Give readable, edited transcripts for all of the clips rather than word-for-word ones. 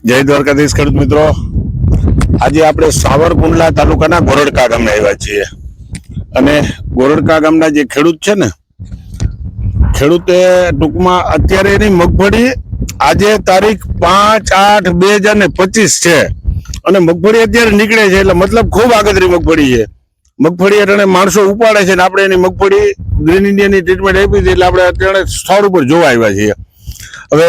જય દ્વારકાધીશ ખેડૂત મિત્રો, આજે આપણે સાવરકુંડલા તાલુકાના ગોરડકા ગામે આવ્યા છીએ અને ગોરડકા ગામના જે ખેડૂત છે ને, ખેડૂતે ટૂંકમાં અત્યારે એની મગફળી આજે તારીખ 5/8/2025 છે અને મગફળી અત્યારે નીકળે છે, એટલે મતલબ ખૂબ આગતરી મગફળી છે. મગફળી એટલે માણસો ઉપાડે છે ને આપણે એની મગફળી ગ્રીન ઇન્ડિયાની ટ્રીટમેન્ટ આપી હતી, એટલે આપણે અત્યારે સ્થળ ઉપર જોવા આવ્યા છીએ. હવે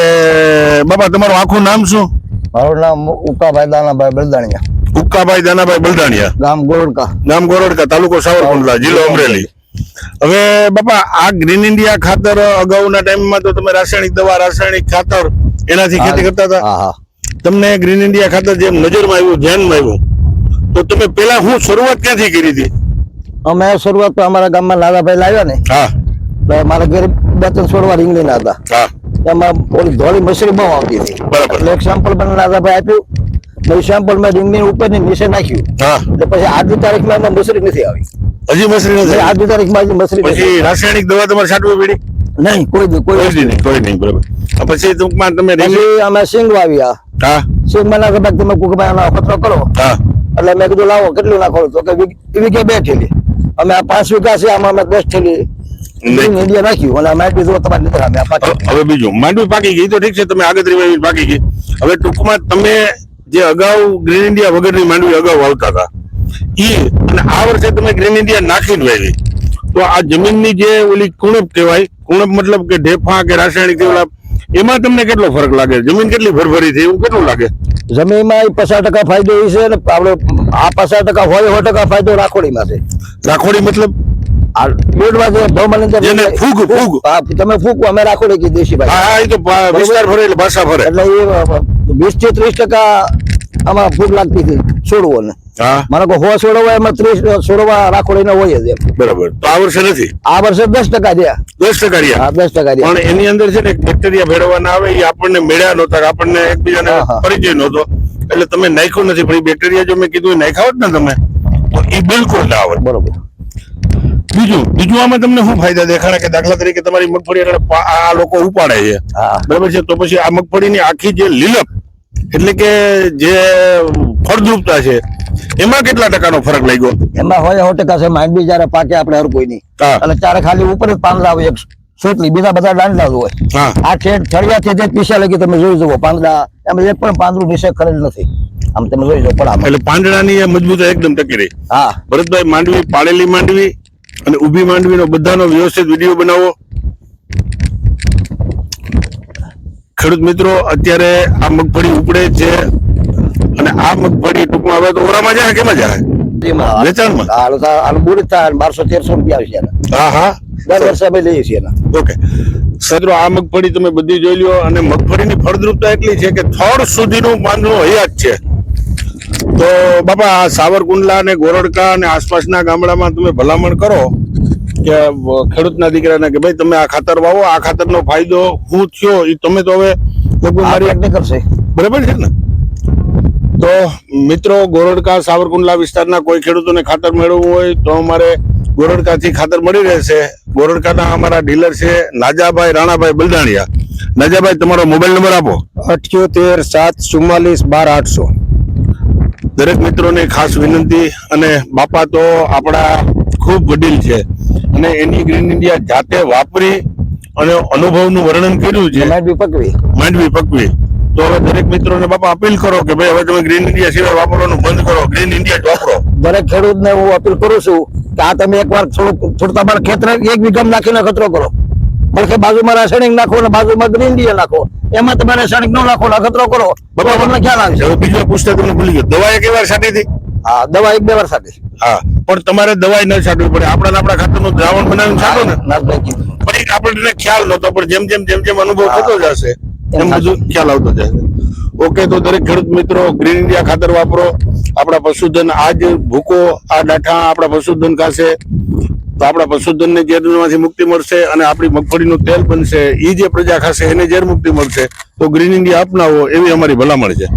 બાપા, તમારું આખું નામ શું? મારું નામ ઉકાભાઈ દાનાભાઈ બલદાણિયા. ઉક્કાભાઈ દાનાભાઈ બલદાણિયા, ગામ ગોરડકા. ગામ ગોરડકા, તાલુકો સાવરકુંડલા, જિલ્લો અમરેલી. હવે બાપા, આ ગ્રીન ઇન્ડિયા ખાતર અગાઉના ટાઈમમાં તો તમે રાસાયણિક દવા, રાસાયણિક ખાતર એનાથી ખેતી કરતા હતા. તમને ગ્રીન ઇન્ડિયા ખાતર જેમ નજરમાં આવ્યું, ધ્યાનમાં આવ્યું, તો તમે પેલા હું શરૂઆત ક્યાંથી કરી હતી? અમે શરૂઆત તો અમારા ગામમાં લાલાભાઈ લાવ્યા ને, હા, મારા ઘરે 2-3 છોડવા રીંગણીના હતા. હા, એમાં ઓલી ધોળી મસરી બહુ આવતી હતી. બરાબર. એટલે એક સેમ્પલ મને લાલાભાઈ આપ્યું, એ સેમ્પલ મેં રીંગણી ઉપર નીચે નાખ્યું. હા, એટલે પછી આજની તારીખમાં એમાં મસરી નથી આવી. હજી મસરી નથી? આજની તારીખમાં હજી મસરી નથી. પછી રાસાયણિક દવા તમારે છાંટવી પડી? નહીં, કોઈ નહીં. બરાબર. પછી ટૂંકમાં તમે પછી અમે સિંગ વાવ્યા. હા, સિંગ માં નાખો, તમે કુકભાઈ આનો ખતરો કરો. હા, એટલે મેં કીધું લાવો કેટલું નાખો, તો કે વીઘે 2 થેલી. અમે આ 5 વીઘા છે, આમાં અમે 10 થેલી ઇન્ડિયા નાખ્યું અને માંડવી જો તમારે લીધા. અમે હવે બીજું માંડવી પાકી ગઈ તો ઠીક છે, તમે આગતરી માંડવી પાકી ગઈ. હવે ટૂંકમાં તમે જે અગાઉ ગ્રીન ઇન્ડિયા વગરની માંડવી અગાઉ વાવતા હતા ઈ, અને આ વર્ષે તમે ગ્રીન ઇન્ડિયા નાખીને વાવી, તો આ જમીનની જે ઓલી કુણપ કહેવાય, કુણપ મતલબ કે ઢેફા કે રાસાયણિક એમાં તમને કેટલો ફરક લાગે? જમીન કેટલી ભરભરી થઈ એવું કેટલું લાગે? જમીનમાં 50% ફાયદો એ છે ને આપણે આ 50% હોય 100% ફાયદો રાખોડીમાં છે. રાખોડી મતલબ આ બેડમાં જે ભવમાન અંદર જેને ફૂગ તમે ફૂગ, અમે રાખોડી કી દેશી ભાઈ. હા, એ તો વિસ્તાર ફરે એટલે ભાષા ફરે, એટલે એ 20 થી 30% આમાં ફૂગ લાગતી હતી છોડવો ને. હા, મને કહો 100 છોડવા એમાં 30 છોડવા રાખોડીના હોય જ. બરાબર. તો આ વર્ષે નથી? આ વર્ષે 10% રહ્યા. 10% રહ્યા? હા, 10% રહ્યા. પણ એની અંદર છે ને બેક્ટેરિયા ભેળવવાના આવે, એ આપણને મળ્યા નહોતા, આપણને એકબીજાને પરિચય નહોતો, એટલે તમે નાખ્યું નથી. પણ એ બેક્ટેરિયા જો મેં કીધું નાખ્યા હોત ને તમે, તો એ બિલકુલ ના આવે. બરોબર. બીજું આમાં તમને શું ફાયદા દેખાડે કે દાખલા તરીકે તમારી મગફળી આ લોકો ઉપાડે છે, બરાબર છે, તો પછી આ મગફળીની આખી જે લીલપ એટલે કે જે ફળદ્રુપતા છે એમાં કેટલા ટકાનો ફરક લાગ્યો? એમાં હોય 100% છે. માંડવી જયારે પાકે આપણે હર કોઈ નહીં, એટલે ત્યારે ખાલી ઉપર જ પાંદડા આવે, એક સોટલી, બીજા બધા દાંડા જ હોય. આ ઠળિયાથી જે પીસા લગી તમે જોઈ જુઓ પાંદડા, એમાં એક પણ પાંદડું નીચે કરેલ નથી. આમ તમે જોઈ જાઓ પડામાં, એટલે પાંદડાની મજબૂતાઈ એકદમ ટકી રહી. હા ભરતભાઈ, માંડવી, પાળેલી માંડવી અને ઊભી માંડવીનો બધાનો વ્યવસ્થિત વિડીયો બનાવો. ખેડૂત મિત્રો, અત્યારે આ મગફળી ઉપડે છે અને આ મગફળી ટૂંકમાં હવે તો ઓરામાં જાય, કેમાં જાય? વેચાણમાં. હાલ બુડી થાય 1200-1300 રૂપિયા આવે છે. હા, હા, દર વર્ષે અમે લઈએ છીએ. ઓકે સદરો, આ મગફળી તમે બધી જોઈ લ્યો અને મગફળીની ફળદ્રુપતા એટલી છે કે થડ સુધીનું પાંદડું હયાત છે. તો બાપા, આ સાવરકુંડલા અને ગોરડકા અને આસપાસના ગામડામાં તમે ભલામણ કરો કે ખેડૂતના દીકરાને કે ભાઈ તમે આ ખાતર વાવો, આ ખાતરનો ફાયદો શું થયો એ તમે તો હવે મારી કરશે. બરાબર છે ને? તો મિત્રો, ગોરડકા સાવરકુંડલા વિસ્તારના કોઈ ખેડૂતોને ખાતર મેળવવું હોય તો અમારે ગોરડકાથી ખાતર મળી રહેશે. ગોરડકાના અમારા ડીલર છે નાજાભાઈ રાણાભાઈ બલદાણિયા. નાજાભાઈ, તમારો મોબાઈલ નંબર આપો. 78-744-12-800. દરેક મિત્રોને ખાસ વિનંતી. અને બાપા તો આપણા ખૂબ વડીલ છે અને એની ગ્રીન ઇન્ડિયા જાતે વાપરી અને અનુભવનું વર્ણન કર્યું છે. માંડવી પકવી. તો હવે દરેક મિત્રોને બાપા અપીલ કરો કે ભાઈ હવે તમે ગ્રીન ઇન્ડિયા સિવાય વાપરવાનું બંધ કરો, ગ્રીન ઇન્ડિયા જ વાપરો. દરેક ખેડૂતને હું અપીલ કરું છું કે આ તમે એકવાર થોડું તમારા ખેતર 1 વીઘામાં નાખીને ખતરો કરો, પણ કે બાજુમાં રાસાયણિક નાખો અને બાજુમાં ગ્રીન ઇન્ડિયા નાખો, એમાં તમે રાસાયણિક ન નાખો, ખતરો કરો. બાબા, તમને ખ્યાલ આવે છે. હવે બીજો પુસ્તક તમને ભૂલી ગયો, દવા એક વાર છાંટી હતી? હા, દવા 1-2 વાર છાંટી. હા, પણ તમારે દવાઈ ન છાંટવી પડે, આપણા ખાતરનું દ્રાવણ બનાવીને છાંટો ને. પણ આપણને ખ્યાલ નહોતો, પણ જેમ અનુભવ થતો જશે એમ બધું ખ્યાલ આવતો જશે. ઓકે, તો દરેક ખેડૂત મિત્રો ગ્રીન ઇન્ડિયા ખાતર વાપરો. આપણા પશુધન આ જ ભૂકો, આ ડાઠા આપણા પશુધન ખાશે તો આપણા પશુધનને ઝેરમાંથી મુક્તિ મળશે અને આપણી મગફળીનું તેલ બનશે. એ જે પ્રજા ખાશે એને ઝેર મુક્તિ મળશે. તો ગ્રીન ઇન્ડિયા અપનાવો એવી અમારી ભલામણ છે.